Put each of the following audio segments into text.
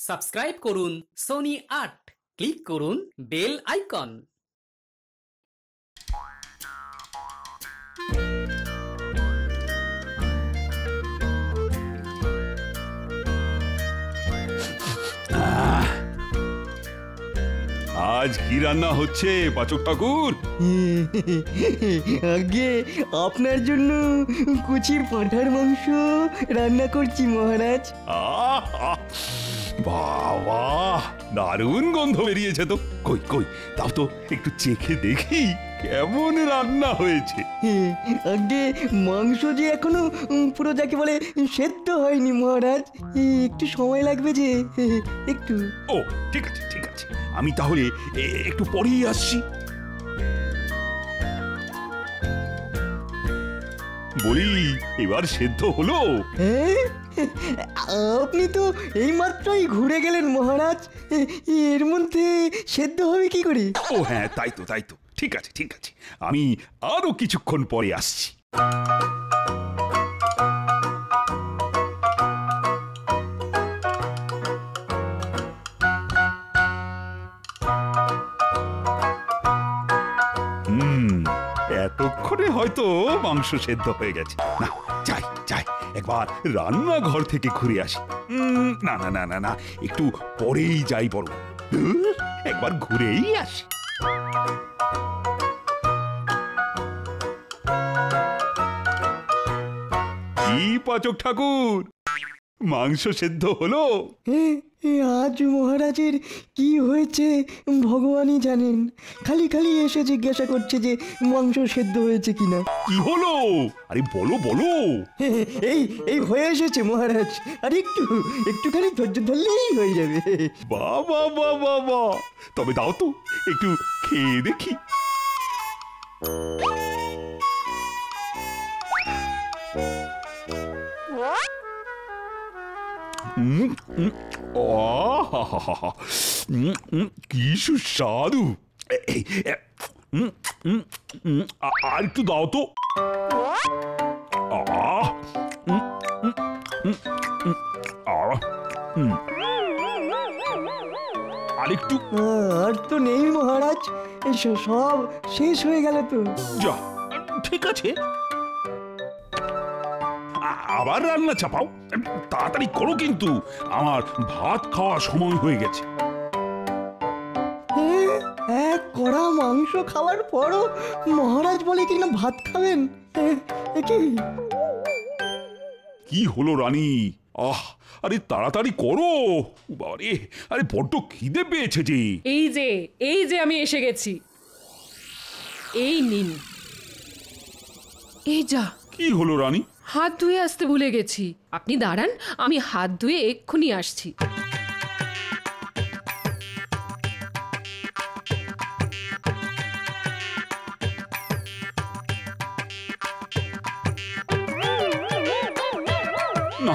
Subscribe করুন Sony ৮, click করুন bell icon. আজ কি রান্না হচ্ছে পাচক ঠাকুর? আগে আপনার জন্য কুচির পাঁঠার মাংস রান্না করছি মহারাজ। বাবা, দারুণ গন্ধ বেরিয়েছে তো। কই কই তাও তো একটু চেখে দেখি কেমন রান্না হয়েছে। আগে মাংস যে এখনো পুরো যাকে বলে সেদ্ধ হয়নি মহারাজ, একটু সময় লাগবে যে, একটু। ও ঠিক আছে ঠিক আছে, আমি তাহলে একটু পরেই আসছি। বলি, এবার সেদ্ধ হলো? আপনি তো এইমাত্রই ঘুরে গেলেন মহারাজ, এর মধ্যে সেদ্ধ হবে কি করে? ও হ্যাঁ, তাই তো তাই তো, ঠিক আছে ঠিক আছে, আমি আরো কিছুক্ষণ পরে আসছি। এতক্ষণে হয়তো মাংস সেদ্ধ হয়ে গেছে। না, যাই যাই, একবার রান্নাঘর থেকে ঘুরে আসি। না না না না না, একটু পরেই যাই বড়, একবার ঘুরেই আসি। কি পাচক ঠাকুর, মাংস সেদ্ধ হলো? আজ মহারাজের কি হয়েছে ভগবানই জানেন, খালি খালি এসে জিজ্ঞাসা করছে যে মাংস সেদ্ধ হয়েছে কিনা। কি হলো? আরে বলো বলো। এই এই হয়ে এসেছে মহারাজ, আর একটুখানি ধৈর্য ধরলেই হয়ে যাবে। বাবা বাবা বাবা, তবে দাও তো একটু খেয়ে দেখি। কি সুস্বাদু। আর একটু দাও তো। আরেকটু। আর তো নেই মহারাজ, সব শেষ হয়ে গেল তো। যা, ঠিক আছে, আবার রান্না চাপাও, তাড়াতাড়ি করো, কিন্তু আমার ভাত খাওয়ার সময় হয়ে গেছে। এক কড়া মাংস খাওয়ার পরও মহারাজ বলে কিনা ভাত খাবেন। কি হলো রানী? আরে তাড়াতাড়ি করো বাবারে, আরে বড্ড খিদে পেয়েছে যে। এই যে আমি এসে গেছি, এই নিন। এই যা, কি হলো রানী? হাত ধুয়ে আসতে ভুলে গেছি। আপনি দাঁড়ান, আমি হাত ধুয়ে এক্ষুনি আসছি। না,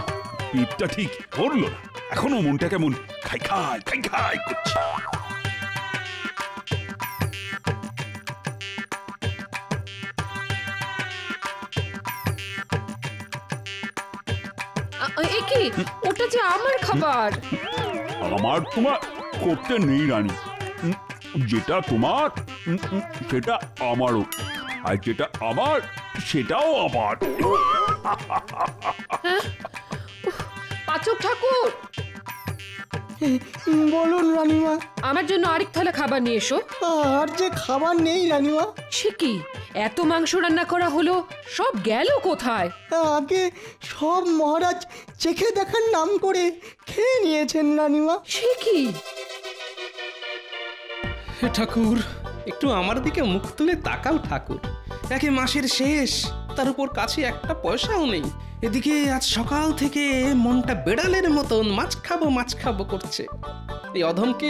পেটটা ঠিক করলো না, এখনো মনটা কেমন খাই খাই খাই খাই করছে। কি, ওটা যে আমার খাবার। আমার তোমার করতে নেই রানী, যেটা তোমার সেটা আমারও, আর যেটা আমার সেটাও আমার। পাচক ঠাকুর, বলুন রানীমা। আমার জন্য আরেক থালা খাবার নিয়ে এসো। আর যে খাবার নেই রানীমা। সে কি, এত মাংস রান্না করা হলো, সব গেল কোথায়? আগে সব মহারাজ চেখে দেখার নাম করে খেয়ে নিয়েছেন রানীমা। সে কি? ঠাকুর, একটু আমার দিকে মুখ তুলে তাকাও ঠাকুর। একে মাসের শেষ, তার উপর কাছে একটা পয়সাও নেই। এদিকে আজ সকাল থেকে মনটা বেড়ালের মতন মাছ খাবো করছে। এই অধমকে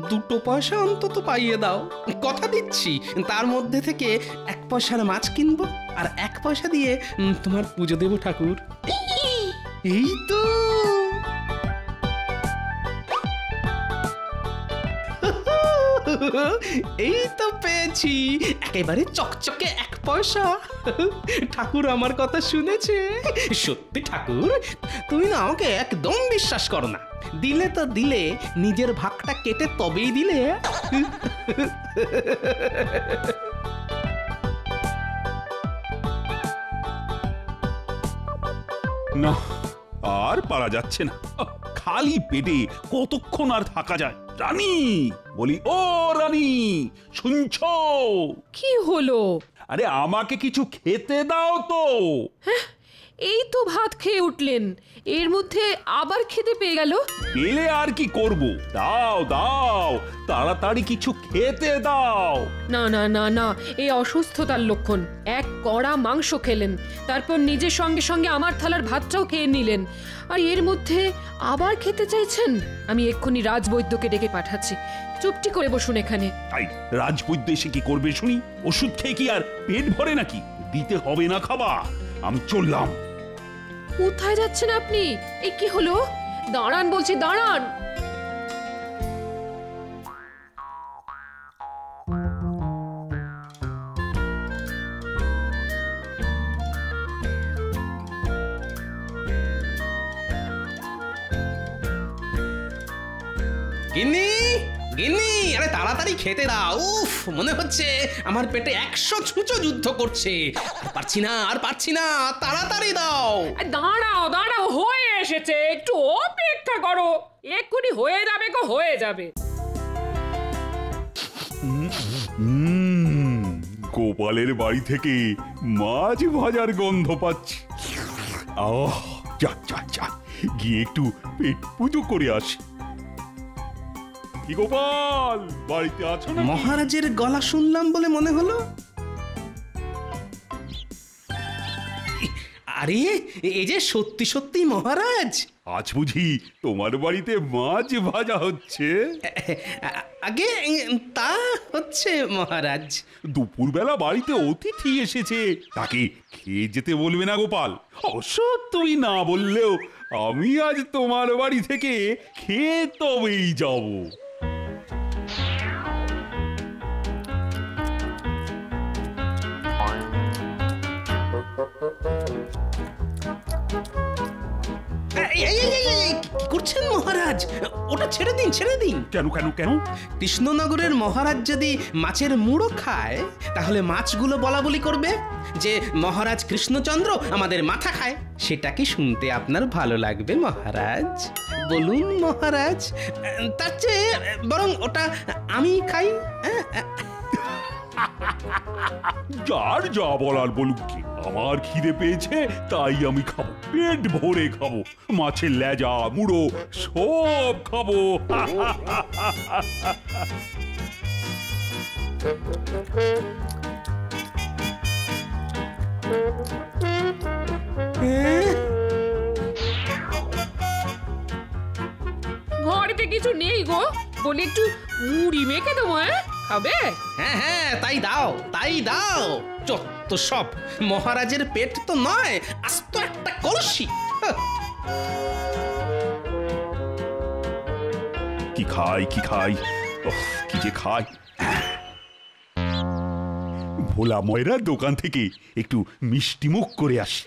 2 পয়সা অন্তত পাইয়ে দাও, কথা দিচ্ছি তার মধ্যে থেকে 1 পয়সার মাছ কিনবো, আর 1 পয়সা দিয়ে তোমার পুজো দেবো ঠাকুর। এই তো। এই তো পেয়েছি একেবারে চকচকে 1 পয়সা। ঠাকুর আমার কথা শুনেছে। সত্যি ঠাকুর, তুমি না আমাকে একদম বিশ্বাস করো না। দিলে তো দিলে, নিজের ভাগটা কেটে তবেই দিলে। না, আর পারা যাচ্ছে না। খালি পেটে কতক্ষণ আর থাকা যায়? রানী, বলি ও রানী, শুনছো? কি হলো? আরে আমাকে কিছু খেতে দাও তো। এই তো ভাত খেয়ে উঠলেন, এর মধ্যে আবার খেতে পেয়ে গেল। পেলে আর কি করব? দাও দাও, তাড়াতাড়ি কিছু খেতে দাও। না না না না, এই অসুস্থতার লক্ষণ। এক কড়া মাংস খেলেন, তারপর নিজের সঙ্গে সঙ্গে আমার থালার ভাতটাও খেয়ে নিলেন, আর এর মধ্যে আবার খেতে চাইছেন? আমি এক্ষুনি রাজবৈদ্যকে ডেকে পাঠাচ্ছি। চুপটি করে বসুন এখানে। তাই রাজবৈদ্য এসে কি করবে শুনি? ওষুধ খেয়ে কি আর পেট ভরে নাকি? দিতে হবে না খাবার। আমি চললাম। কোথায় যাচ্ছেন আপনি? এই কি হলো? দাঁড়ান বলছি, দাঁড়ান। গিন্নি, গিন্নি, আরে তাড়াতাড়ি খেতে দাও। উফ, মনে হচ্ছে আমার পেটে 100 ছুঁচো যুদ্ধ করছে। আর পারছি না, আর পারছি না, তাড়াতাড়ি দাও। দাঁড়াও দাঁড়াও, হয়ে এসেছে, একটু অপেক্ষা করো, এক্ষুনি হয়ে যাবে গো, হয়ে যাবে। গোপালের বাড়ি থেকে মাছ ভাজার গন্ধ পাচ্ছি। যা যা যা, গিয়ে একটু পেট পুজো করে আসি। কি গোপাল, বাড়িতে আছো না? মহারাজের গলা শুনলাম বলে মনে হলো। আরে, এই যে সত্যি সত্যি মহারাজ। আজ বুঝি তোমার বাড়িতে মাছ ভাজা হচ্ছে? আগে তা হচ্ছে মহারাজ। দুপুরবেলা বাড়িতে অতিথি এসেছে, তাকে খেয়ে যেতে বলবে না গোপাল? অবশ্য তুমি না বললেও আমি আজ তোমার বাড়ি থেকে খেয়ে তবেই যাব। কি করছেন মহারাজ? ওটা ছেড়ে দিন, ছেড়ে দিন। কেন কেন কেন? কৃষ্ণনগরের মহারাজ যদি মাছের মুড়ো খায়, তাহলে মাছগুলো বলা বলি করবে যে মহারাজ কৃষ্ণচন্দ্র আমাদের মাথা খায়। সেটা কি শুনতে আপনার ভালো লাগবে মহারাজ? বলুন মহারাজ। তার চেয়ে বরং ওটা আমি খাই। যার যা বলার বলুক, কি আমার খিদে পেয়েছে তাই আমি খাবো, পেট ভরে খাবো, মাছের লেজা মুড়ো সব খাবো। ঘরেতে কিছু নেই গো, বলে একটু মুড়ি মেখে দেবো। খাবে? হ্যাঁ হ্যাঁ, তাই দাও, তাই দাও। যত সব, মহারাজের পেট তো নয়, আস্ত একটা কলসি। কি খাই কি খাই, কি যে খাই। ভোলা ময়রার দোকান থেকে একটু মিষ্টি মুখ করে আসি।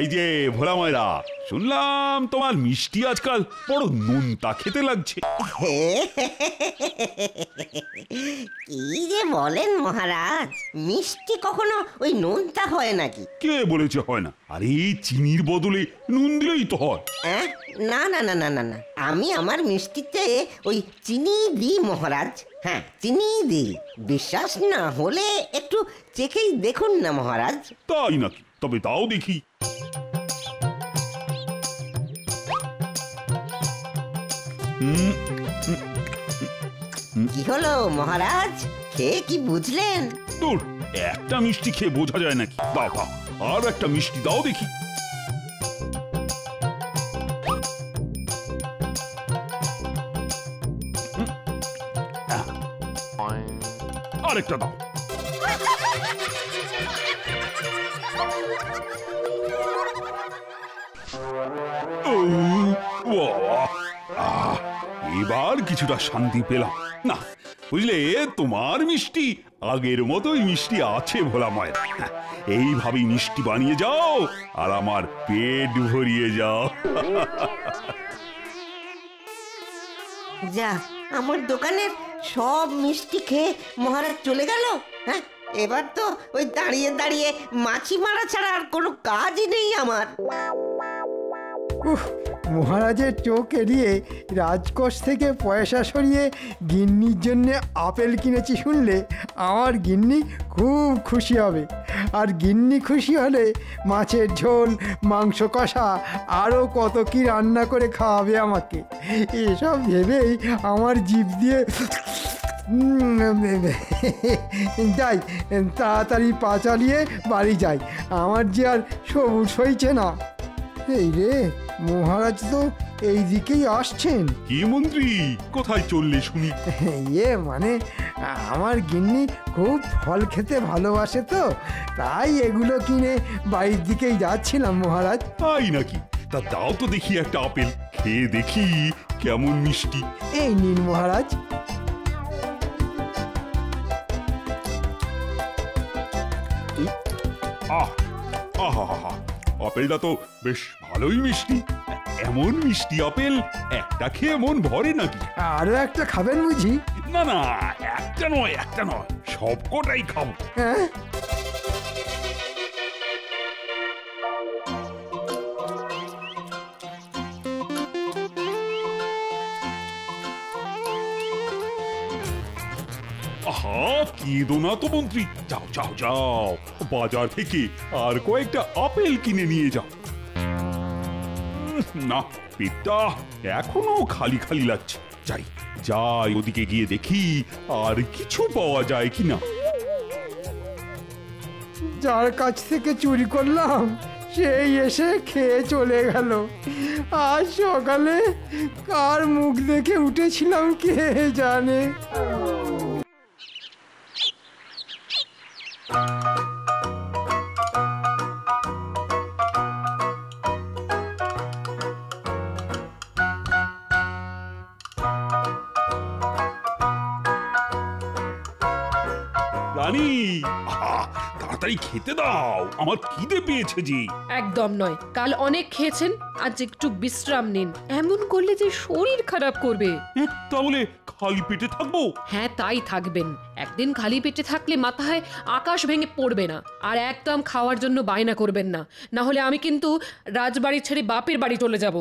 এই যে ভোলা ময়রা, শুনলাম তোমার মিষ্টি আজকাল বড় নোনতা খেতে লাগছে। কি যে বলেন মহারাজ, মিষ্টি কখনো ওই নোনতা হয় নাকি? কে বলেছে হয় না? আরে চিনির বদলে নুন দিলেই তো হয়। না না না না না না, আমি আমার মিষ্টিতে ওই চিনি দিই মহারাজ। হ্যাঁ, চিনি দিই। বিশ্বাস না হলে একটু চেখেই দেখুন না মহারাজ। তাই নাকি? তবে তাও দেখি। কি হলো মহারাজ, খেয়ে কি বুঝলেন? দূর, একটা মিষ্টি খেয়ে বোঝা যায় নাকি? দাও দাও, আর একটা মিষ্টি দাও দেখি। আরেকটা দাও। এবার কিছুটা শান্তি পেলাম। না বুঝলে, তোমার মিষ্টি আগের মতোই মিষ্টি আছে ভোলাময়। এইভাবেই মিষ্টি বানিয়ে যাও আর আমার পেট ভরিয়ে যাও। যা, আমার দোকানের সব মিষ্টি খেয়ে মহারাজ চলে গেল। হ্যাঁ, এবার তো ওই দাঁড়িয়ে দাঁড়িয়ে মাছি মারা ছাড়া আর কোনো কাজই নেই আমার। উহ, মহারাজের চোখ এড়িয়ে রাজকোষ থেকে পয়সা সরিয়ে গিন্নির জন্যে আপেল কিনেছি শুনলে আমার গিন্নি খুব খুশি হবে। আর গিন্নি খুশি হলে মাছের ঝোল, মাংস কষা, আরও কত কি রান্না করে খাওয়াবে আমাকে। এসব ভেবেই আমার জিভ দিয়ে যাই, তাড়াতাড়ি পা চালিয়ে বাড়ি যাই, আমার যে আর সবুজ হইছে না। এই রে, মহারাজ তো এই দিকেই আসছেন। কি মন্ত্রী, কোথায় চললে শুনি? মানে আমার গিন্নি খুব ফল খেতে ভালোবাসে তো, তাই এগুলো কিনে বাড়ির দিকেই যাচ্ছিলাম মহারাজ। তাই নাকি? তা দাও তো দেখি একটা আপেল, খেয়ে দেখি কেমন মিষ্টি। এই নিন মহারাজ। আহ আহা, আপেলটা তো বেশ ভালোই মিষ্টি। এমন মিষ্টি আপেল একটা খেয়ে মন ভরে নাকি? আরো একটা খাবেন বুঝি? না না, একটা নয় সবকটাই খাবো। হ্যাঁ, আহা, কেঁদো না তো মন্ত্রী, যাও যাও যাও, বাজার থেকে আর কয়েকটা আপেল কিনে নিয়ে যাও। না, পেটটা এখনো খালি খালি লাগছে। যাই ওদিকে গিয়ে দেখি আর কিছু পাওয়া যায় কিনা। যার কাছ থেকে চুরি করলাম সেই এসে খেয়ে চলে গেল। আজ সকালে কার মুখ দেখে উঠেছিলাম কে জানে। রানী, আহা, তাড়াতাড়ি খেতে দাও, আমার খিদে পেয়েছে যে। একদম নয়, কাল অনেক খেয়েছেন, আজ একটু বিশ্রাম নিন। এমন করলে যে শরীর খারাপ করবে। তাহলে খালি পেটে থাকবো? হ্যাঁ, তাই থাকবেন। একদিন খালি পেটে থাকলে মাথায় আকাশ ভেঙে পড়বে না। আর একদম খাওয়ার জন্য বায়না করবেন না, না হলে আমি কিন্তু রাজবাড়ি ছেড়ে বাপের বাড়ি চলে যাব।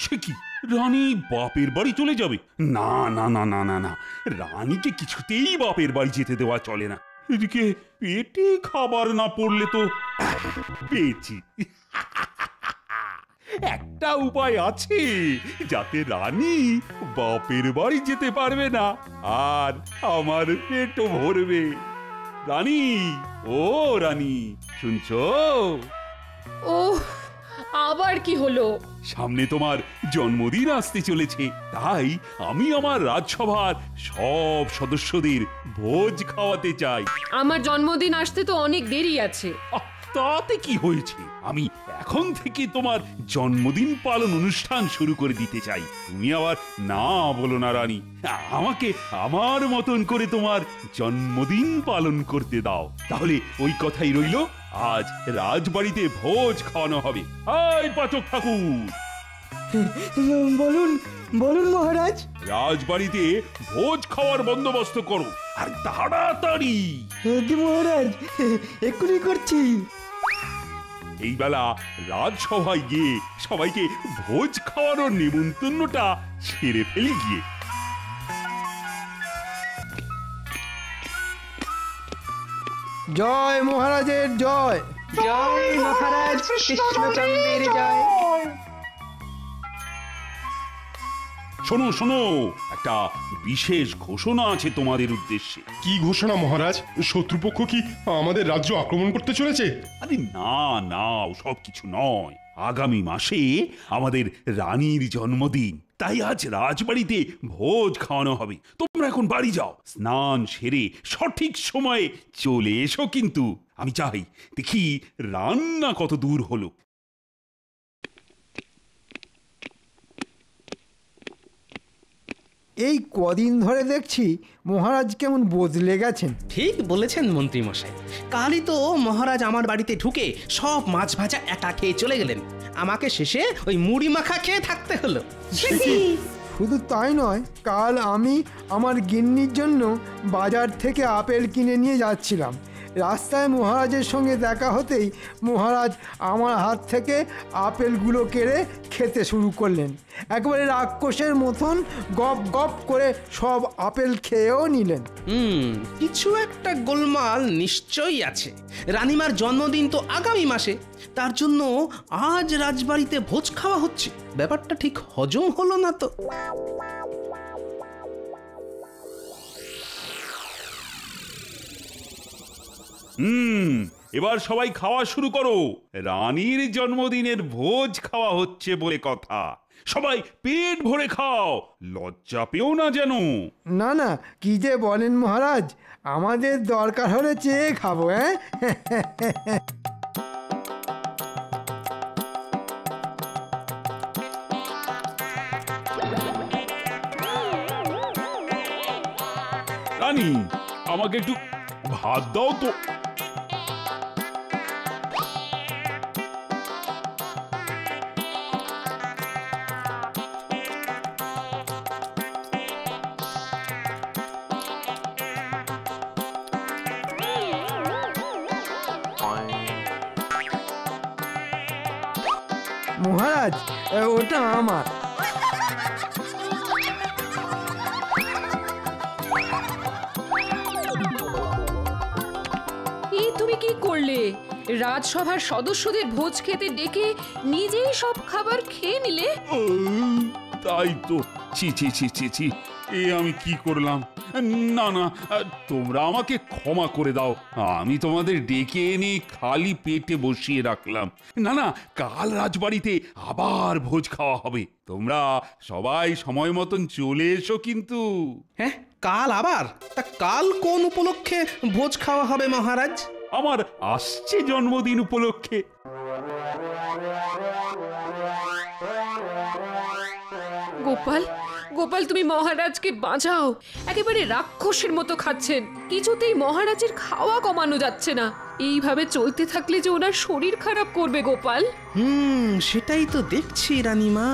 সে কি, রানী বাপের বাড়ি চলে যাবে? না না না না না না, রানীকে কিছুতেই বাপের বাড়ি যেতে দেওয়া চলে না। এদিকে পেটে খাবার না পড়লে তো পেয়েছি। একটা উপায় আছে যাতে রানী বাপের বাড়ি যেতে পারবে না আর আমার পেটও ভরবে। রানী, ও রানী, শুনছো? ওহ, আবার কি হলো? সামনে তোমার জন্মদিন আসতে চলেছে, তাই আমি আমার রাজসভার সব সদস্যদের ভোজ খাওয়াতে চাই। আমার জন্মদিন আসতে তো অনেক দেরি আছে। তাতে কি হয়েছে, আমি এখন থেকে তোমার জন্মদিন পালন অনুষ্ঠান শুরু করে দিতে চাই। তুমি আবার না বলো না রানী, আমাকে আমার মতন করে তোমার জন্মদিন পালন করতে দাও। তাহলে ওই কথাই রইল, আজ রাজবাড়িতে ভোজ খাওয়ানো হবে। আয় পাচক ঠাকুর, বলুন বলুন মহারাজ। রাজবাড়িতে ভোজ খাওয়ার বন্দোবস্ত করো, আর তাড়াতাড়ি। মহারাজ, এক্ষুনি করছি। এই বেলা রাজসভায় গিয়ে সবাইকে ভোজ খাওয়ানোর নিমন্ত্রণটা ছেড়ে ফেলি গিয়ে। জয় মহারাজের জয়। জয় মহারাজ কৃষ্ণচন্দ্রের জয়। শোনো শোনো, একটা বিশেষ ঘোষণা আছে তোমাদের উদ্দেশ্যে। কি ঘোষণা মহারাজ? শত্রুপক্ষ কি আমাদের রাজ্য আক্রমণ করতে চলেছে? আরে না না, সব কিছু নয়। আগামী মাসে আমাদের রানীর জন্মদিন, তাই আজ রাজবাড়িতে ভোজ খাওয়ানো হবে। তোমরা এখন বাড়ি যাও, স্নান সেরে সঠিক সময়ে চলে এসো। কিন্তু আমি চাই দেখি রান্না কত দূর হলো। এই কদিন ধরে দেখছি মহারাজ কেমন বদলে গেছেন। ঠিক বলেছেন মন্ত্রী মশাই, কালই তো মহারাজ আমার বাড়িতে ঢুকে সব মাছ ভাজা একা খেয়ে চলে গেলেন, আমাকে শেষে ওই মুড়ি মাখা খেয়ে থাকতে হলো। শুধু তাই নয়, কাল আমি আমার গিন্নির জন্য বাজার থেকে আপেল কিনে নিয়ে যাচ্ছিলাম। রাস্তায় মহারাজের সঙ্গে দেখা হতেই মহারাজ আমার হাত থেকে আপেলগুলো কেড়ে খেতে শুরু করলেন। একবারে রাক্ষসের মতন গপ গপ করে সব আপেল খেয়েও নিলেন। কিছু একটা গোলমাল নিশ্চয়ই আছে। রানীমার জন্মদিন তো আগামী মাসে, তার জন্য আজ রাজবাড়িতে ভোজ খাওয়া হচ্ছে। ব্যাপারটা ঠিক হজম হলো না তো। এবার সবাই খাওয়া শুরু করো। রানীর জন্মদিনের ভোজ খাওয়া হচ্ছে বলে কথা। সবাই পেট ভরে খাও, লজ্জা পেও না যেন। না না, কি যে বলেন মহারাজ, আমাদের দরকার হলে চেয়ে খাবো। রানী, আমাকে একটু ভাত দাও তো। মহারাজ, ওটা আমার। এই তুমি কি করলে? রাজসভার সদস্যদের ভোজ খেতে ডেকে নিজেই সব খাবার খেয়ে নিলে। তাই তো, ছি ছি ছি ছি ছি, এ আমি কি করলাম? না না, তোমরা আমাকে ক্ষমা করে দাও। আমি তোমাদের ডেকে এনে খালি পেটে বসিয়ে রাখলাম। না না, কাল রাজবাড়িতে আবার ভোজ খাওয়া হবে। তোমরা সবাই সময় মতন চলে এসো কিন্তু। হ্যাঁ, কাল আবার? তা কাল কোন উপলক্ষে ভোজ খাওয়া হবে মহারাজ? আমার আসছে জন্মদিন উপলক্ষে। গোপাল, গোপাল, তুমি মহারাজকে বাঁচাও। একেবারে রাক্ষসের মতো খাচ্ছেন, কিছুতেই মহারাজের খাওয়া কমানো যাচ্ছে না। এইভাবে চলতে থাকলে যে ওনার শরীর খারাপ করবে গোপাল। সেটাই তো দেখছি রানীমা।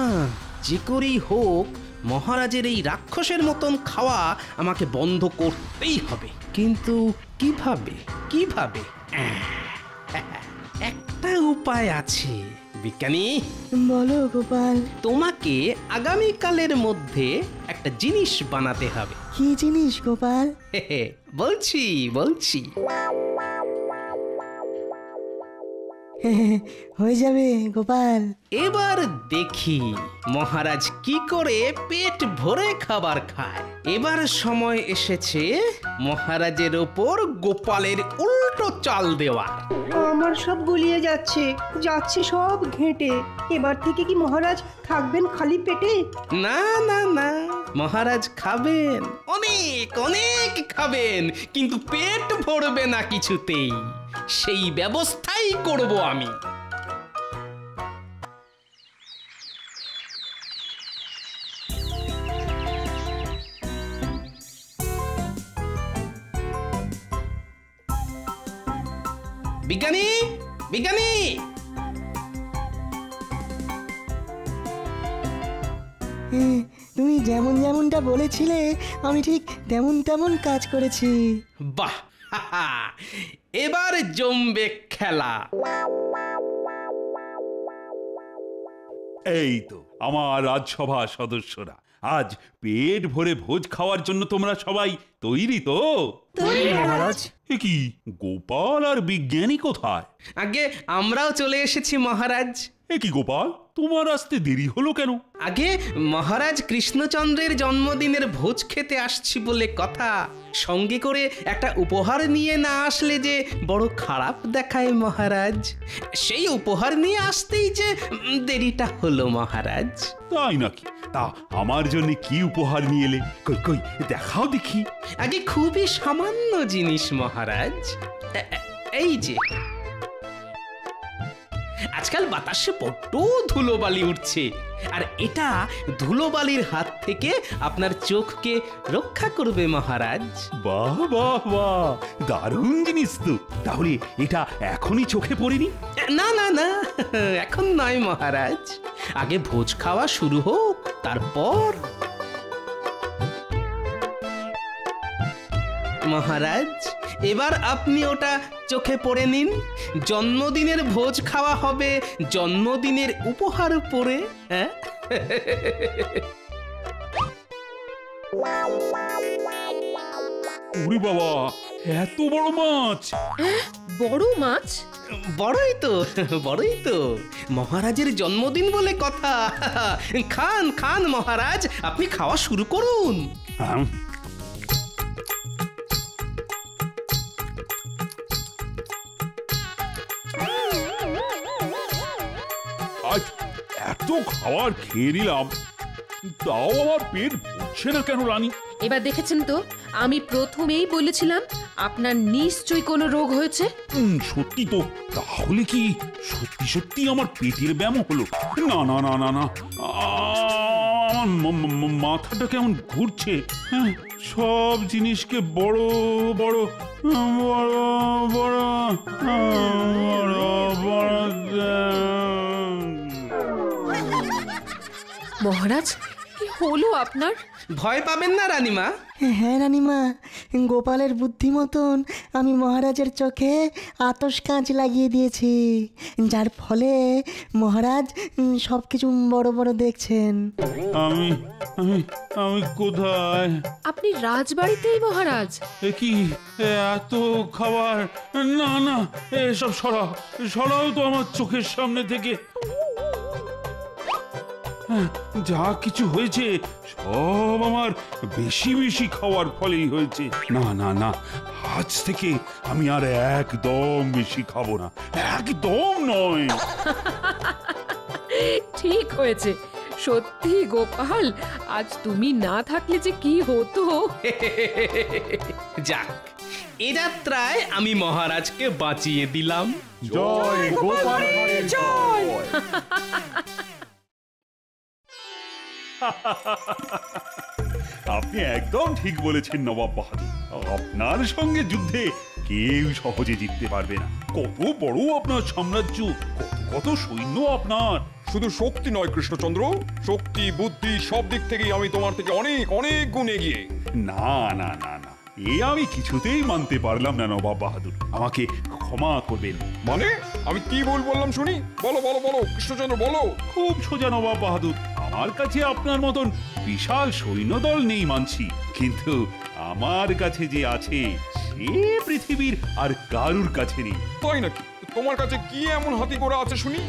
যে করেই হোক মহারাজের এই রাক্ষসের মতন খাওয়া আমাকে বন্ধ করতেই হবে। কিন্তু কিভাবে কিভাবে? একটা উপায় আছে। বিজ্ঞানী, বলো গোপাল। তোমাকে আগামীকালের মধ্যে একটা জিনিস বানাতে হবে। কি জিনিস গোপাল? বলছি বলছি হয়ে যাবে গোপাল। এবার দেখি মহারাজ কি করে পেট ভরে খাবার খায়। এবার সময় এসেছে মহারাজের ওপর গোপালের উল্টো চাল দেওয়া। আমার সব গুলিয়ে যাচ্ছে, যাচ্ছে সব ঘেঁটে। এবার থেকে কি মহারাজ থাকবেন খালি পেটে? না না না, মহারাজ খাবেন, অনেক অনেক খাবেন, কিন্তু পেট ভরবে না কিছুতেই। সেই ব্যবস্থাই করব আমি। বিজ্ঞানী, বিজ্ঞানী, তুমি যেমন যেমনটা বলেছিলে আমি ঠিক তেমন তেমন কাজ করেছি। বাহ, এবার জমবে খেলা। এই তো আমার রাজসভা সদস্যরা, আজ পেট ভরে ভোজ খাওয়ার জন্য তোমরা সবাই তৈরি তো? মহারাজ, এ কি, গোপাল আর বিজ্ঞানী কোথায়? আগে আমরাও চলে এসেছি মহারাজ। এ কি গোপাল, তোমার আসতে দেরি হলো কেন? আগে মহারাজ কৃষ্ণচন্দ্রের জন্মদিনের ভোজ খেতে আসছি বলে কথা। সঙ্গে করে একটা উপহার নিয়ে না আসলে যে বড় খারাপ দেখায় মহারাজ। সেই উপহার নিয়ে আসতেই যে দেরিটা হলো মহারাজ। তাই নাকি? তা আমার জন্য কি উপহার নিয়ে এলে? কই কই দেখাও দেখি। আগে খুবই সামান্য জিনিস মহারাজ। এই যে, আজকাল বাতাসে বড্ড ধুলোবালি উঠছে, আর এটা ধুলোবালির হাত থেকে আপনার চোখকে রক্ষা করবে মহারাজ। বাহ বাহ বাহ, দারুণ জিনিস তো। তাহলে এটা এখনই চোখে পড়েনি? না না না, এখন নয় মহারাজ, আগে ভোজ খাওয়া শুরু হোক, তারপর। মহারাজ, এবার আপনি ওটা চোখে পড়ে নিন। জন্মদিনের ভোজ খাওয়া হবে জন্মদিনের উপহার পরে। হ্যাঁ, ওরে বাবা, এত বড় মাছ! বড় মাছ? বড়ই তো, বড়ই তো। মহারাজের জন্মদিন বলে কথা। খান খান মহারাজ, আপনি খাওয়া শুরু করুন। আজ এত খাবার খেয়ে নিলাম, তাও আমার পেট ভরছে না কেন রানী? এবার দেখেছেন তো, আমি প্রথমেই বলেছিলাম আপনার নিশ্চয়ই কোনো রোগ হয়েছে। সত্যি তো। তাহলে কি সত্যি সত্যি আমার পেটের ব্যায়াম হলো? না না না না না, আমার মাথাটা কেমন ঘুরছে। হ্যাঁ, সব জিনিসকে বড় বড় বড় বড় বড় বড়। মহারাজ, কি হলো আপনার? ভয় পাবেন না রানীমা। হ্যাঁ রানীমা, গোপালের বুদ্ধি মতন আমি মহারাজের চোখে আতশ কাঁচ লাগিয়ে দিয়েছি, যার ফলে মহারাজ সব কিছু বড় বড় দেখছেন। আমি আমি আমি কোথায়? আপনি রাজবাড়িতেই মহারাজ। এ কি এত খাবার? না না, এসব সরাও, সরাও তো আমার চোখের সামনে থেকে। যা কিছু হয়েছে সব আমার বেশি বেশি খাওয়ার ফলেই হয়েছে। না না না, আজ থেকে আমি আর একদম বেশি খাবো না, একদম নয়। ঠিক হয়েছে। সত্যি গোপাল, আজ তুমি না থাকলে যে কি হতো। যাক, এ যাত্রায় আমি মহারাজকে বাঁচিয়ে দিলাম। জয় গোপাল, জয়। আপনি একদম ঠিক বলেছেন নবাব বাহাদুর। আপনার সঙ্গে যুদ্ধে কেউ সহজে জিততে পারবে না। কত বড় আপনার সাম্রাজ্য, কত কত সৈন্য আপনার। শুধু শক্তি নয় কৃষ্ণচন্দ্র, শক্তি বুদ্ধি সব দিক থেকেই আমি তোমার থেকে অনেক অনেক গুণ এগিয়ে। না না না না, এ আমি কিছুতেই মানতে পারলাম না নবাব বাহাদুর। আমাকে ক্ষমা করবেন। মানে আমি কি ভুল বললাম শুনি? বলো বলো বলো কৃষ্ণচন্দ্র, বলো। খুব সোজা নবাব বাহাদুর, আমার কাছে আপনার মতন বিশাল সৈন্যদল নেই মানছি, কিন্তু আমার কাছে যে আছে সে পৃথিবীর আর কারুর কাছে নেই। তাই নাকি? তোমার কাছে কি এমন হাতি ঘোড়া আছে শুনি?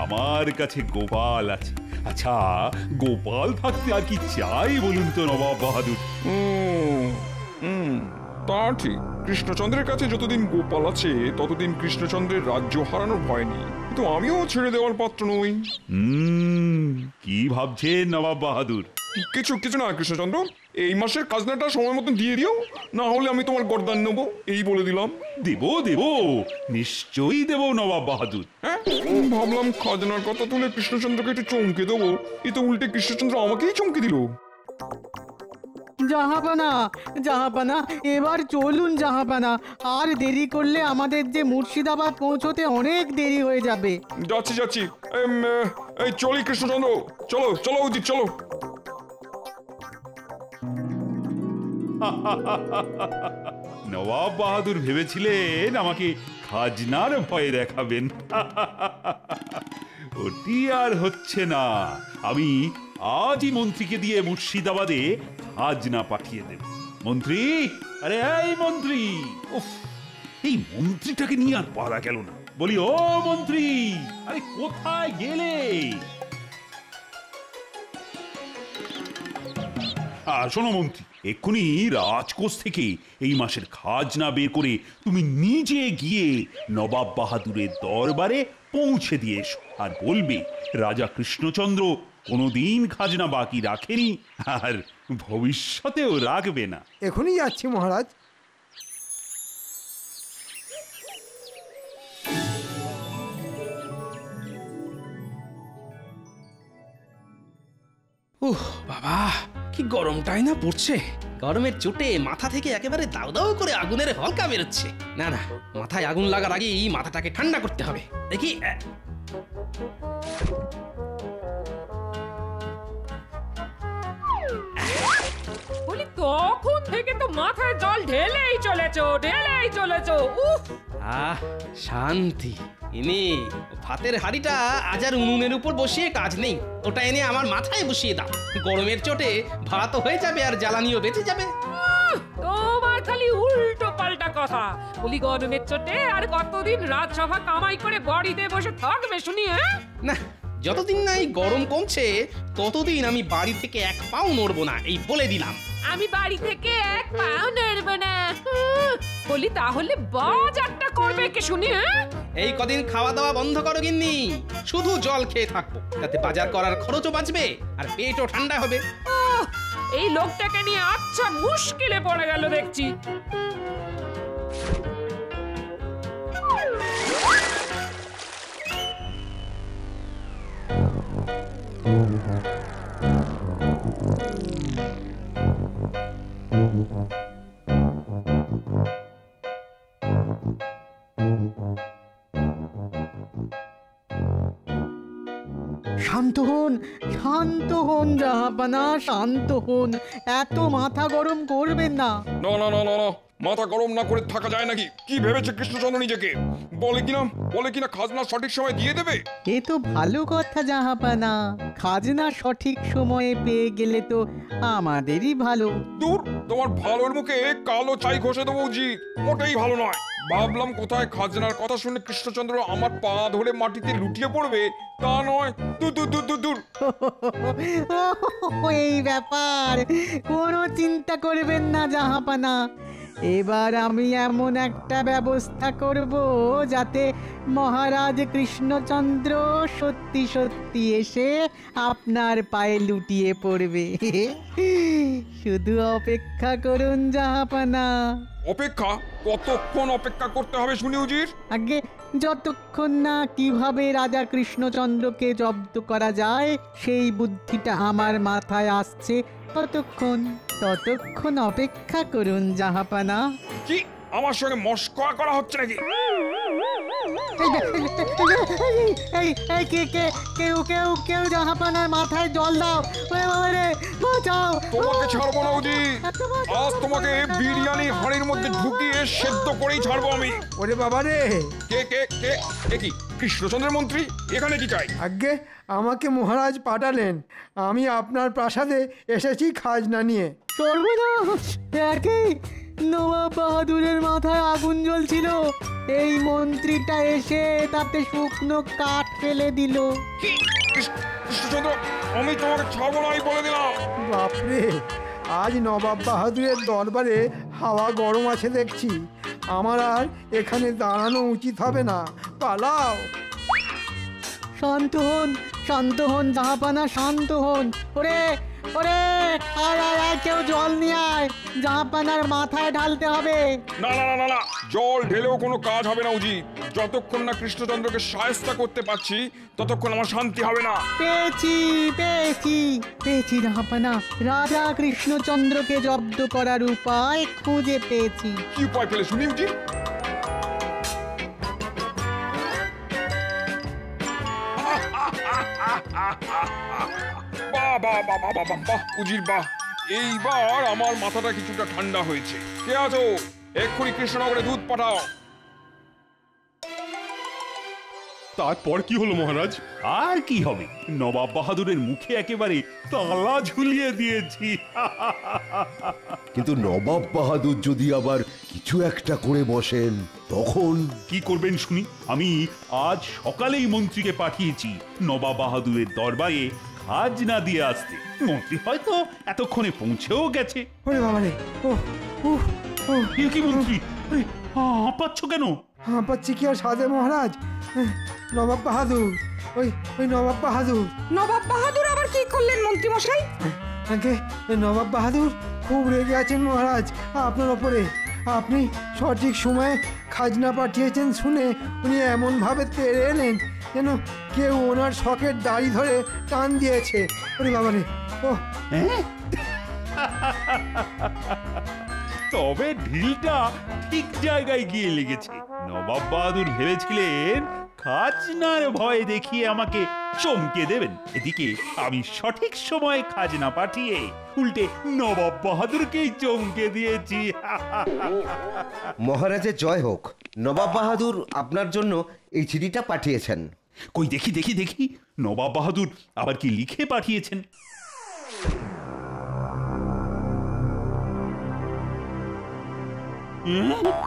আমার কাছে গোপাল আছে। আচ্ছা, গোপাল থাকতে আর কি চাই বলুন তো নবাব বাহাদুর? তা ঠিক, কৃষ্ণচন্দ্রের কাছে যতদিন গোপাল আছে ততদিন কৃষ্ণচন্দ্রের রাজ্য হারানোর ভয় নেই, কিন্তু আমিও ছেড়ে দেওয়ার পাত্র নই। কি ভাবছেন নবাব বাহাদুর? কিছু কিছু না কৃষ্ণচন্দ্র, এই মাসের খাজনাটা সময় মতো দিয়ে দিও, না হলে আমি তোমার গর্দান নেবো, এই বলে দিলাম। দেব দেব, নিশ্চয়ই দেব নবাব বাহাদুর। হ্যাঁ, ভাবলাম খাজনার কথা তুলে কৃষ্ণচন্দ্রকে একটু চমকে দেবো, এ তো উল্টে কৃষ্ণচন্দ্র আমাকেই চমকে দিল। জাহাপানা, জাহাপানা, এবার চলুন জাহাপানা, আর দেরি করলে আমাদের যে মুর্শিদাবাদ পৌঁছতে অনেক দেরি হয়ে যাবে। যাচ্ছি যাচ্ছি, এই চলি কৃষ্ণচন্দ্র, চলো চলো উদিত, চলো। নবাব বাহাদুর ভেবেছিলেন আমাকে খাজনার ভয় দেখাবেন। ওটি আর হচ্ছে না। আমি আজই মন্ত্রীকে দিয়ে মুর্শিদাবাদে খাজনা পাঠিয়ে দেব। মন্ত্রী, আরে এই মন্ত্রী, উফ, এই মন্ত্রীটাকে নিয়ে আর পারা গেল না। বলি, ও মন্ত্রী, আরে কোথায় গেলে? শোনো মন্ত্রী, এক্ষুনি রাজকোষ থেকে এই মাসের খাজনা বের করে তুমি নিজে গিয়ে নবাব বাহাদুরের দরবারে পৌঁছে দিয়ে এসো, আর বলবে রাজা কৃষ্ণচন্দ্র কোনোদিন খাজনা বাকি রাখেনি আর ভবিষ্যতেও রাখবে না। এখনই যাচ্ছি মহারাজ। উহ বাবা, কি গরমটাই না পড়ছে। গরমের চোটে মাথা থেকে একেবারে দাউ দাউ করে আগুনের হলকা বেরোচ্ছে। না না, মাথায় আগুন লাগার আগেই মাথাটাকে ঠান্ডা করতে হবে। দেখি বলি তখন থেকে তো মাথায় জল ঢেলেই চলেছো। উফ, আহ, শান্তি। এনে ভাতের হাঁড়িটা আজ আর উনুনের উপর বসিয়ে কাজ নেই, ওটা এনে আমার মাথায় বসিয়ে দাও। গরমের চোটে ভাত হয়ে যাবে আর জ্বালানিও বেঁচে যাবে। তোমার খালি উল্টো পাল্টা কথা। বলি গরমের চোটে আর কতদিন রাজসভা কামাই করে বাড়িতে বসে থাকবে শুনি? না, যতদিন না এই গরম কমছে ততদিন আমি বাড়ি থেকে এক পাও নড়বো না, এই বলে দিলাম। আমি বাড়ি থেকে এক পাও নড়বো না। বলি তাহলে বাজারটা করবে কে শুনি? এই কদিন খাওয়া দাওয়া বন্ধ করো গিন্নি, শুধু জল খেয়ে থাকবো, তাতে বাজার করার খরচও বাঁচবে আর পেটও ঠান্ডা হবে। এই লোকটাকে নিয়ে আচ্ছা মুশকিলে পড়ে গেল দেখছি। শান্ত হন জাহাপানা, শান্ত হন। এত মাথা গরম করবেন না। না না না না না, মাথা গরম না করে থাকা যায় নাকি? কি ভেবেছে কৃষ্ণচন্দ্র নিজেকে? বলে কিনা খাজনা সঠিক সময় দিয়ে দেবে। এ তো ভালো কথা জাহাপানা, খাজনা সঠিক সময়ে পেয়ে গেলে তো আমাদেরই ভালো। দূর, তোমার ভালোর মুখে কালো ছাই ঘষে দেবো উচিত, মোটেই ভালো নয়। ভাবলাম কোথায় খাজনার কথা শুনে কৃষ্ণচন্দ্র আমার পা ধরে মাটিতে লুটিয়ে পড়বে, তা নয়। দূর দূর দূর দূর দূর। এই ব্যাপার, কোনো চিন্তা করবেন না জাহাপানা। এবার আমি এমন একটা ব্যবস্থা করব যাতে মহারাজ কৃষ্ণচন্দ্র সত্যি সত্যি এসে আপনার পায়ে লুটিয়ে পড়বে। শুধু অপেক্ষা করুন জাহাপানা। অপেক্ষা? কতক্ষণ অপেক্ষা করতে হবে শুনি উজির? আগে যতক্ষণ না কিভাবে রাজা কৃষ্ণচন্দ্রকে জব্দ করা যায় সেই বুদ্ধিটা আমার মাথায় আসছে, ততক্ষণ অপেক্ষা করুন জাহাপানা। কি আমার সঙ্গে মস্করা করা হচ্ছে নাকি? কেউ জাহাপানার মাথায় জল দাও, বাঁচাও। তোমাকে ছাড়বো না উজি, আজ তোমাকে বিরিয়ানি হাঁড়ির মধ্যে ঢুকিয়ে সেদ্ধ করেই ছাড়বো আমি। ওরে বাবা রে! কে কে কে কে কি কৃষ্ণচন্দ্রের মন্ত্রী? এখানে কি চাই? আগে আমাকে মহারাজ পাঠালেন, আমি আপনার প্রাসাদে এসেছি খাজনা নিয়ে। সর্বনাশ! একই নবাব বাহাদুরের মাথায় আগুন জ্বলছিল, এই মন্ত্রীটা এসে তাতে শুকনো কাঠ ফেলে দিল। কৃষ্ণচন্দ্র, আমি তোমাকে ছাড়বো না, বলে দিলাম। বাপরে, আজ নবাব বাহাদুরের দরবারে হাওয়া গরম আছে দেখছি। আমার আর এখানে দাঁড়ানো উচিত হবে না, পালাও। শান্ত হন জাহাপানা, শান্ত হন। ওরে আয়, কেউ জল নিয়ে আয়, জাহাপানার মাথায় ঢালতে হবে। না না না না, জল ঢেলেও কোনো কাজ হবে না উজি। যতক্ষণ না কৃষ্ণচন্দ্রকে শায়েস্তা করতে পারছি ততক্ষণ আমার শান্তি হবে না। পেয়েছি জাহাপানা, রাজা কৃষ্ণচন্দ্রকে জব্দ করার উপায় খুঁজে পেয়েছি। কি উপায় পেলে শুনি উজি? বাহ উজির বাহ, এইবার আমার মাথাটা কিছুটা ঠান্ডা হয়েছে। কে আছো? এক্ষুনি কৃষ্ণনগরে দুধ পাঠাও। তারপর কি হলো মহারাজ? আর কি হবে, নবাব বাহাদুরের মুখে একেবারে তালা ঝুলিয়ে দিয়েছি। কিন্তু নবাব বাহাদুর যদি আবার কিছু একটা করে বসেন তখন কি করবেন শুনি? আমি আজ সকালেই মন্ত্রীকে পাঠিয়েছি নবাব বাহাদুরের দরবারে খাজনা দিয়ে আসতে। মন্ত্রী হয়তো এতক্ষণে পৌঁছেও গেছে। ওরে বাবা রে! কি মন্ত্রী, হাঁপাচ্ছ কেন? হাঁপাচ্ছি কি আর সাধে মহারাজ? নবাব বাহাদুর, ওই নবাব বাহাদুর আবার কি করলেন মন্ত্রী মশাই? নবাব বাহাদুর খুব রেগে আছেন মহারাজ আপনার ওপরে। আপনি সঠিক সময়ে খাজনা পাঠিয়েছেন শুনে উনি এমনভাবে তেড়ে এলেন যেন কেউ ওনার শখের দাড়ি ধরে টান দিয়েছে। ওরে বাবা রে! হ্যাঁ? তবে ঢিলটা ঠিক জায়গায় গিয়ে লেগেছে। নবাব বাহাদুর ভেবেছিলেন খাজনার ভয় দেখিয়ে আমাকে চমকে দেবেন, এদিকে আমি সঠিক সময়ে খাজনা পাঠিয়ে উল্টে নবাব বাহাদুরকেই চমকে দিয়েছি। মহারাজের জয় হোক। নবাব বাহাদুর আপনার জন্য এই চিঠিটা পাঠিয়েছেন। কই দেখি দেখি দেখি, নবাব বাহাদুর আবার কি লিখে পাঠিয়েছেন?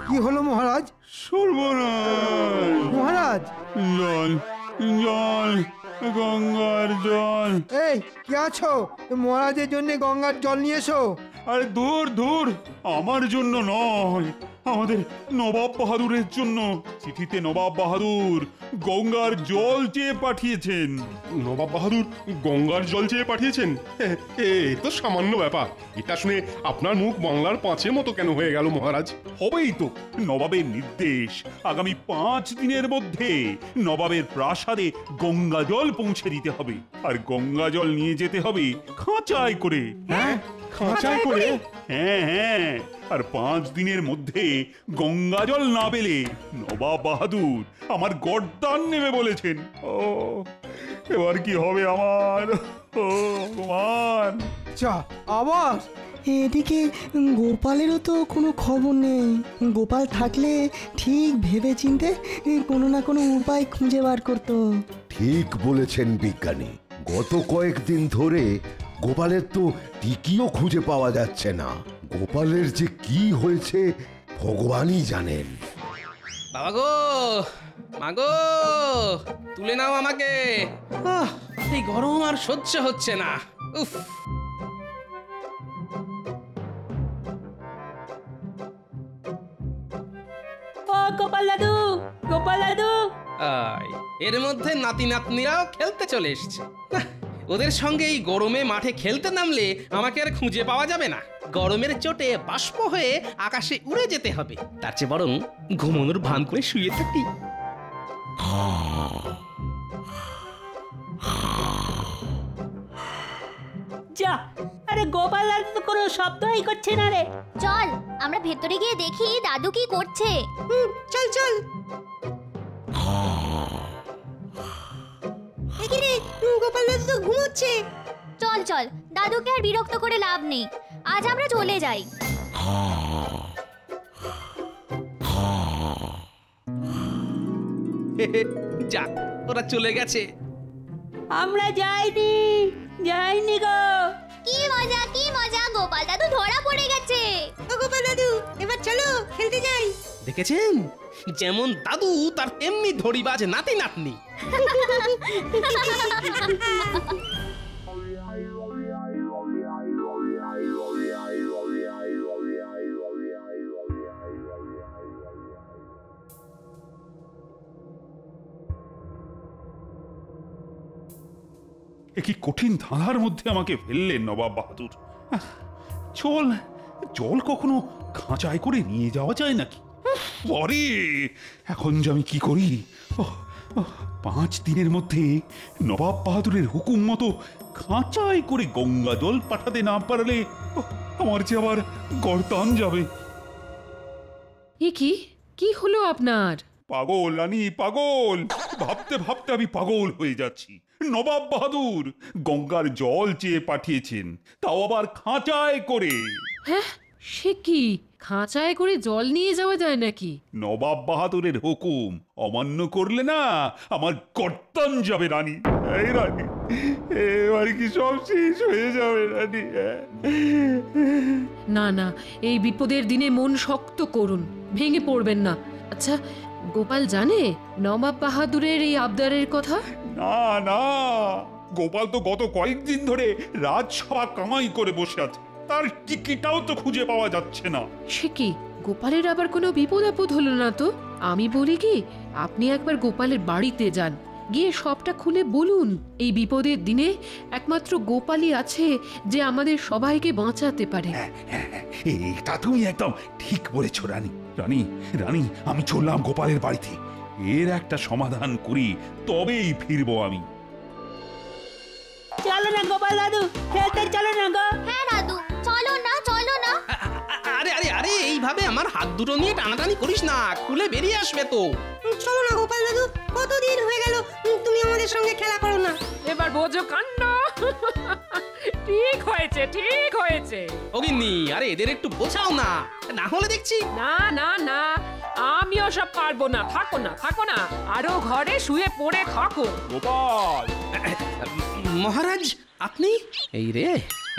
কি হলো মহারাজ? সর্বনাশ মহারাজ! জল জল, গঙ্গার জল। এই কি আছো? মহারাজের জন্য গঙ্গার জল নিয়ে এসো। আরে দূর দূর, আমার জন্য নয়, আমাদের নবাব বাহাদুরের জন্য। চিঠিতে নবাব বাহাদুর গঙ্গার জল চেয়ে পাঠিয়েছেন। নবাব বাহাদুর গঙ্গার জল চেয়ে পাঠিয়েছেন? এ তো সামান্য ব্যাপার। এটা শুনে আপনার মুখ বাংলার পাঁচের মতো কেন হয়ে গেল মহারাজ? হবেই তো, নবাবের নির্দেশ আগামী 5 দিনের মধ্যে নবাবের প্রাসাদে গঙ্গা জল পৌঁছে দিতে হবে, আর গঙ্গা জল নিয়ে যেতে হবে খাঁচায় করে। হ্যাঁ, খাঁচায় করে? হ্যাঁ হ্যাঁ, আর 5 দিনের মধ্যে গঙ্গা জল না পেলে নবাব বাহাদুর আমার গর্দান নেবে বলেছেন। ও এবার কি হবে আমার? ও ভগবান! চা আবার এদিকে গোপালেরও তো কোনো খবর নেই। গোপাল থাকলে ঠিক ভেবে চিনতে কোনো না কোনো উপায় খুঁজে বার করতো। ঠিক বলেছেন বিজ্ঞানী, গত কয়েকদিন ধরে গোপালের তো টিকিও খুঁজে পাওয়া যাচ্ছে না। গোপালের যে কি হয়েছে ভগবানই জানেন। বাবা গো, মাগো, তুলে নাও আমাকে। এই গরম আর সহ্য হচ্ছে না। উফ! ও গোপাল দাদু, গোপাল দাদু! এর মধ্যে নাতি নাতনিরাও খেলতে চলে এসছে। ওদের সঙ্গে এই গরমে মাঠে খেলতে নামলে আমাকে আর খুঁজে পাওয়া যাবে না। গরমের চোটে বাষ্প হয়ে আকাশে উড়ে যেতে হবে। তার চেয়ে বরং ঘুমানোর ভান করে শুয়ে থাকি। যা, আরে গোপাল দাদু তো কোনো শব্দই করছে না রে। চল আমরা ভেতরে গিয়ে দেখি দাদু কি করছে। চল চল। এখানে গোপাল দাদু তো ঘুমোচ্ছে। চল চল, দাদুকে আর বিরক্ত করে লাভ নেই, আজ আমরা চলে যাই। যাক, ওরা চলে গেছে। আমরা যাইনি, যাইনি গো। কি মজা, গোপাল দাদু ধরা পড়ে গেছে। ও গোপাল দাদু, এবার চলো খেলতে যাই। দেখেছেন, যেমন দাদু তার তেমনি ধরিবাজ নাতি নাতনি। কি কঠিন ধাঁধার মধ্যে আমাকে ফেললেন নবাব বাহাদুর। চল, জল কখনো খাঁচায় করে নিয়ে যাওয়া যায় নাকি? পরে এখন যে আমি কি করি? 5 দিনের মধ্যে নবাব বাহাদুরের হুকুম মতো খাঁচায় করে গঙ্গা জল পাঠাতে না পারলে আমার যে আবার গর্দান যাবে। এ কি হলো আপনার? পাগল রানী, পাগল! ভাবতে ভাবতে আমি পাগল হয়ে যাচ্ছি। নবাব বাহাদুর গঙ্গার জল চেয়ে পাঠিয়েছেন, তাও আবার খাঁচায় করে। হ্যাঁ, সে কি? খাঁচায় করে জল নিয়ে যাওয়া যায় নাকি? নবাব বাহাদুরের হুকুম অমান্য করলে না আমার গর্দান যাবে রানী। এই রানী, এবার কি সব শেষ হয়ে যাবে রানী? না না, এই বিপদের দিনে মন শক্ত করুন, ভেঙে পড়বেন না। আচ্ছা, গোপাল জানে নবাব বাহাদুরের এই আবদারের কথা? না না, গোপাল তো গত কয়েকদিন ধরে রাজসভা কামাই করে বসে আছে, তার টিকিটাও তো খুঁজে পাওয়া যাচ্ছে না। সে কি, গোপালের আবার কোনো বিপদ আপদ হলো না তো? আমি বলি কি, আপনি একবার গোপালের বাড়িতে যান, গিয়ে সবটা খুলে বলুন। এই বিপদের দিনে একমাত্র গোপালই আছে যে আমাদের সবাইকে বাঁচাতে পারে। এটা তুমি একদম ঠিক বলেছ রানী। রানী রানী, আমি চললাম গোপালের বাড়িতে। এর একটা সমাধান করি, তবেই ফিরবো আমি। চলো না গোপাল দাদু, খেলতে চলো না গো। হ্যাঁ দাদু, চলো না চলো না। আরে আরে আরে এইভাবে আমার হাত দুটো নিয়ে টানাটানি করিস না, খুলে বেরিয়ে আসবে তো। চলো না গোপাল দাদু, কতদিন হয়ে গেল তুমি আমাদের সঙ্গে খেলা করো না। এবার বোঝো কাণ্ড। ঠিক হয়েছে ঠিক হয়েছে। অগিন্নি, আরে এদের একটু বোঝাও না, না হলে দেখছি। না না না, আমিও সব পারবো না। থাকো না থাকো না, আরো ঘরে শুয়ে পড়ে থাকো। গোপাল, মহারাজ আপনি? এই রে,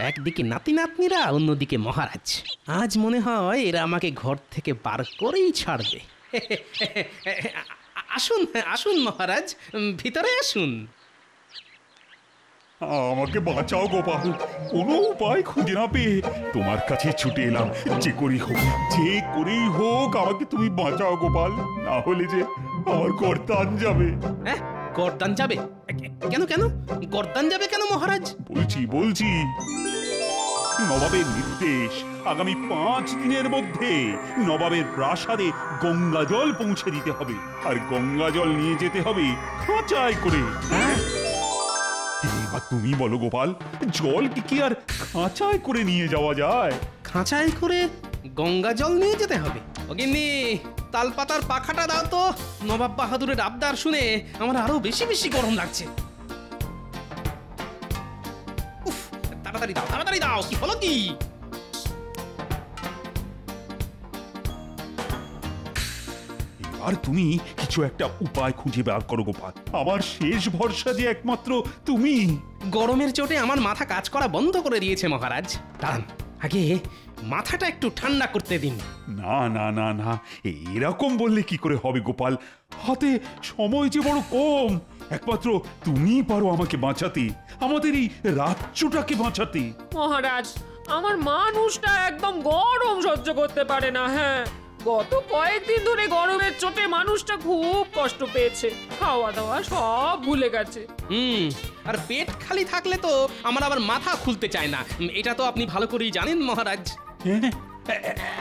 একদিকে নাতি নাতনিরা, অন্যদিকে মহারাজ। আজ মনে হয় এরা আমাকে ঘর থেকে বার করেই ছাড়বে। আসুন আসুন মহারাজ, ভিতরে আসুন। আমাকে বাঁচাও গোপাল, কোনো উপায় খুঁজে না পেয়ে তোমার কাছে ছুটে এলাম। যে করেই হোক আমাকে তুমি বাঁচাও গোপাল, না হলে যে আমার গর্দান যাবে। হ্যাঁ, গর্দান যাবে? কেন কেন গর্দান যাবে কেন মহারাজ? বলছি নবাবের নির্দেশ, আগামী 5 দিনের মধ্যে নবাবের প্রাসাদে গঙ্গা জল পৌঁছে দিতে হবে, আর গঙ্গা জল নিয়ে যেতে হবে খাঁচায় করে। এবার তুমি বলো গোপাল, জল কি আর খাঁচায় করে নিয়ে যাওয়া যায়? খাঁচায় করে গঙ্গা জল নিয়ে যেতে হবে? অগিন্নি, তালপাতার পাখাটা দাও তো। নবাব বাহাদুরের আবদার শুনে আমার আরো বেশি বেশি গরম লাগছে। উফ, তাড়াতাড়ি দাও তাড়াতাড়ি দাও, কি হলো কি? আর তুমি কিছু একটা উপায় খুঁজে বার করো গোপাল, আমার শেষ ভরসা যে একমাত্র তুমি। গরমের চোটে আমার মাথা কাজ করা বন্ধ করে দিয়েছে মহারাজ। দাঁড়ান, আগে মাথাটা একটু ঠান্ডা করতে দিন। না না না না, এরকম বললে কি করে হবে গোপাল, হাতে সময় যে বড় কম। একমাত্র তুমিই পারো আমাকে বাঁচাতে, আমাদের এই রাজ্যটাকে বাঁচাতে। মহারাজ, আমার মানুষটা একদম গরম সহ্য করতে পারে না। হ্যাঁ, গত কয়েকদিন ধরে গরমের চোটে মানুষটা খুব কষ্ট পেয়েছে, খাওয়া দাওয়া সব ভুলে গেছে। আর পেট খালি থাকলে তো আমার আবার মাথা খুলতে চায় না, এটা তো আপনি ভালো করেই জানেন মহারাজ।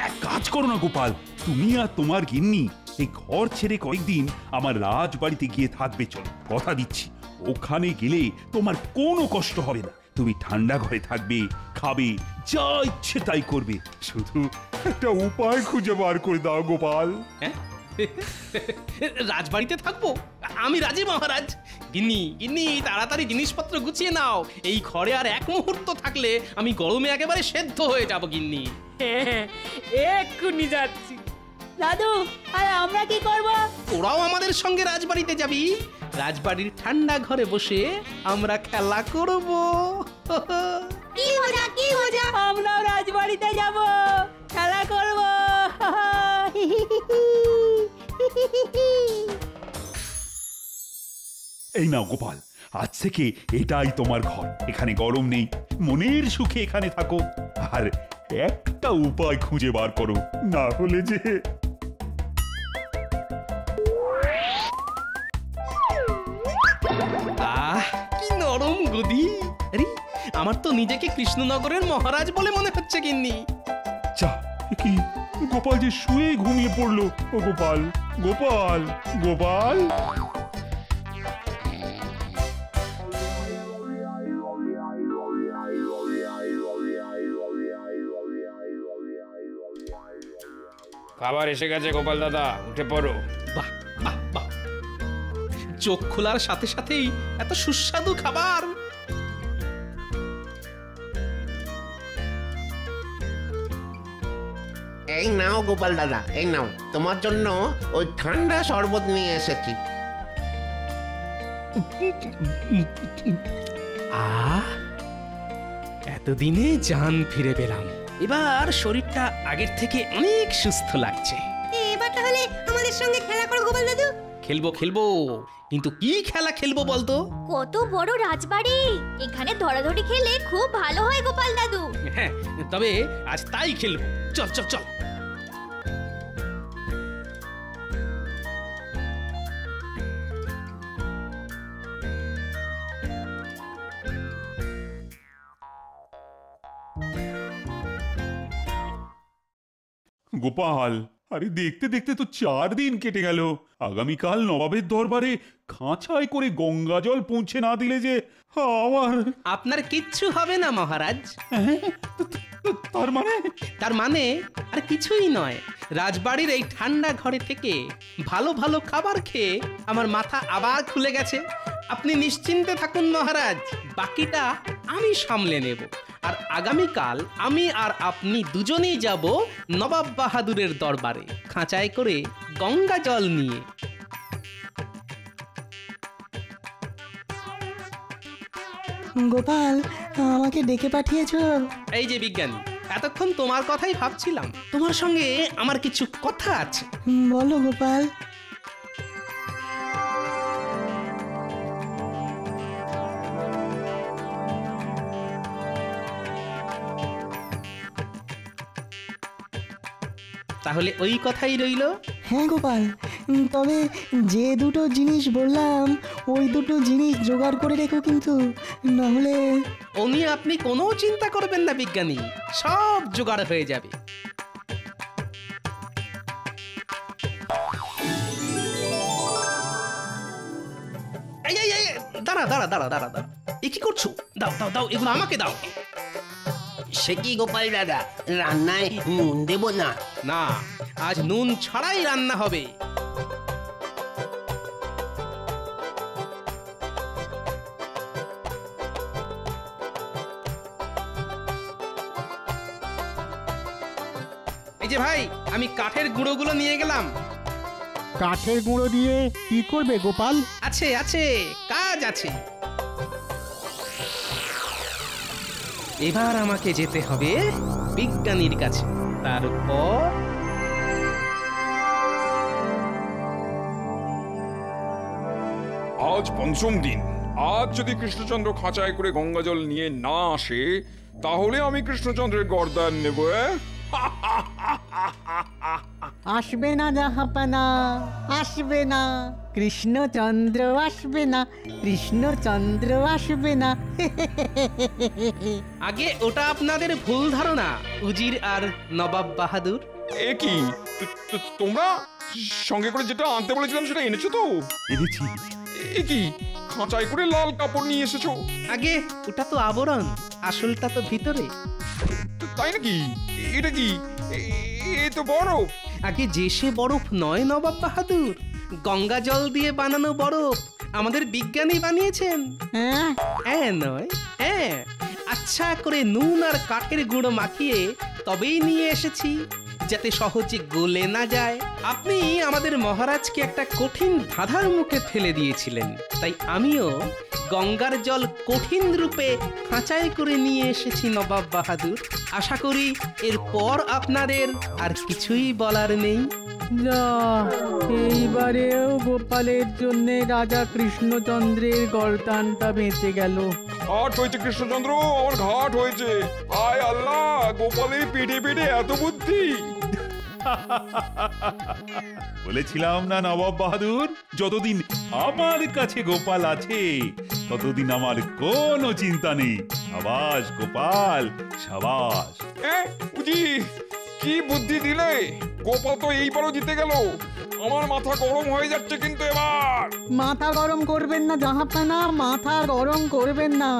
এক কাজ করো না গোপাল, তুমি আর তোমার গিন্নি এই ঘর ছেড়ে কয়েকদিন আমার রাজবাড়িতে গিয়ে থাকবে। চলো, কথা দিচ্ছি ওখানে গেলে তোমার কোনো কষ্ট হবে না। তুমি ঠান্ডা ঘরে থাকবে, খাবে, যা ইচ্ছে তাই করবে। শুধু একটা উপায় খুঁজে বার করে দাও গোপাল। রাজবাড়িতে থাকবো? আমি রাজি মহারাজ। গিন্নি গিন্নি, তাড়াতাড়ি জিনিসপত্র গুছিয়ে নাও, এই ঘরে আর এক মুহূর্ত থাকলে আমি গরমে একেবারে সেদ্ধ হয়ে যাব গিন্নি। হ্যাঁ, এক্ষুনি যাচ্ছি। দাদু, আর আমরা কি করব? তোরাও আমাদের সঙ্গে রাজবাড়িতে যাবি। রাজবাড়ির ঠান্ডা ঘরে বসে আমরা খেলা করব। কি মজা কি মজা! আমরাও রাজবাড়িতে যাব, খেলা করব। এই নাও গোপাল, আজ থেকে এটাই তোমার ঘর। এখানে গরম নেই, মনের সুখে এখানে থাকো। আর একটা উপায় খুঁজে বার করো, না হলে যে। কি নরম গদি! আরে, আমার তো নিজেকে কৃষ্ণনগরের মহারাজ বলে মনে হচ্ছে গিন্নি। যা, কি গোপাল যে শুয়ে ঘুমিয়ে পড়লো। ও গোপাল, গোপাল, গোপাল। খাবার এসে গেছে গোপাল দাদা, উঠে পড়ো। বাহ বাহ বাহ, চোখ খোলার সাথে সাথেই এত সুস্বাদু খাবার। এই নাও গোপাল দাদা, এই নাও তোমার জন্য ওই ঠান্ডা শরবত নিয়ে এসেছি। এতদিনে জান ফিরে পেলাম, এবার শরীরটা আগের থেকে অনেক সুস্থ লাগছে। এবার তাহলে আমাদের সঙ্গে খেলা করো গোপাল দাদু। খেলবো খেলবো, কিন্তু কি খেলা খেলবো বলতো? কত বড় রাজবাড়ি, এখানে ধরাধরি খেলে খুব ভালো হয় গোপাল দাদু। হ্যাঁ, তবে আজ তাই খেলবো। চল চল চল। গোপাল, আরে দেখতে দেখতে তো 4 দিন কেটে গেল। আগামীকাল নবাবের দরবারে খাঁচায় করে গঙ্গা জল পৌঁছে না দিলে যে আমার... আপনার কিচ্ছু হবে না মহারাজ। তার মানে আর কিছুই নয়, রাজবাড়ির এই ঠান্ডা ঘরে থেকে ভালো ভালো খাবার খেয়ে আমার মাথা আবার খুলে গেছে। আপনি নিশ্চিন্তে থাকুন মহারাজ, বাকিটা আমি সামলে নেব। আর আগামীকাল আমি আর আপনি দুজনেই যাব নবাব বাহাদুরের দরবারে খাঁচায় করে গঙ্গা জল নিয়ে। গোপাল, আমাকে ডেকে পাঠিয়েছো? এই যে বিজ্ঞানী, এতক্ষণ তোমার কথাই ভাবছিলাম। তোমার সঙ্গে আমার কিছু কথা আছে। বলো গোপাল। তাহলে ওই কথাই রইল। হ্যাঁ গোপাল, তবে যে দুটো জিনিস বললাম ওই দুটো জিনিস জোগাড় করে রেখো কিন্তু, নাহলে... ও নিয়ে আপনি কোনো চিন্তা করবেন না বিজ্ঞানী, সব জোগাড় হয়ে যাবে। দাঁড়া দাঁড়া দাঁড়া দাঁড়া দাঁড়া, এ কি করছো? দাও দাও দাও, এগুলো আমাকে দাও। সে কি গোপাল দাদা, রান্নায় নুন দেব না? না, আজ নুন ছাড়াই রান্না হবে। এই যে ভাই, আমি কাঠের গুঁড়োগুলো নিয়ে গেলাম। কাঠের গুঁড়ো দিয়ে কি করবে গোপাল? আছে আছে, কাজ আছে। এবার আমাকে যেতে হবে বিজ্ঞানীর কাছে। তারপর আজ পঞ্চম দিন। আজ যদি কৃষ্ণচন্দ্র খাঁচায় করে গঙ্গা জল নিয়ে না আসে, তাহলে আমি কৃষ্ণচন্দ্রের গর্দান নেব। আসবে না জাহাপানা, আসবে না কৃষ্ণচন্দ্র, আসবে না কৃষ্ণচন্দ্র, আসবে না। আগে ওটা আপনাদের ভুল ধারণা, উজির আর নবাব বাহাদুর। এ কি তোমরা সঙ্গে করে যেটা আনতে বলেছিলাম সেটা এনেছো তো? এনেছি। এ কি খাঁচায় করে লাল কাপড় নিয়ে এসেছো? আগে ওটা তো আবরণ, আসলটা তো ভিতরে। তাই নাকি? এটা কি? এ তো বরফ। আগে যে সে বরফ নয় নবাব বাহাদুর, গঙ্গা জল দিয়ে বানানো বরফ আমাদের বিজ্ঞানী বানিয়েছেন। হ্যাঁ নয় হ্যাঁ, আচ্ছা করে নুন আর কাঠের গুঁড়ো মাখিয়ে তবেই নিয়ে এসেছি, যাতে সহজে গলে না যায়। আপনি আমাদের মহারাজকে একটা কঠিন ধাঁধার মুখে ফেলে দিয়েছিলেন, তাই আমিও গঙ্গার জল কঠিন রূপে খাঁচায় করে নিয়ে এসেছি নবাব বাহাদুর। আশা করি এরপর আপনাদের আর কিছুই বলার নেই। যা, এইবারেও গোপালের জন্য রাজা কৃষ্ণচন্দ্রের গর্দানটা বেঁচে গেল। ঘাট হয়েছে কৃষ্ণচন্দ্র, আমার ঘাট হয়েছে। আয় আল্লাহ, গোপালের পেটে পেটে এত বুদ্ধি। বলেছিলাম না নবাব বাহাদুর, যতদিন আমার কাছে গোপাল আছে ততদিন আমার কোনো চিন্তা নেই। সাবাস গোপাল, সাবাস। কি বুদ্ধি দিলে! গোপাল তো এইবারও জিতে গেল। আমার মাথা গরম হয়ে যাচ্ছে কিন্তু এবার। মাথা গরম করবেন না জাহাপানা, মাথা গরম করবেন না।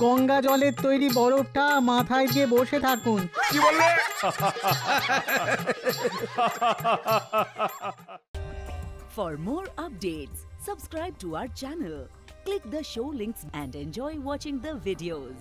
গঙ্গা জলের তৈরি বরফটা মাথায় দিয়ে বসে থাকুন। কি বললে? For more updates, subscribe to our channel, click the show links and enjoy watching the videos.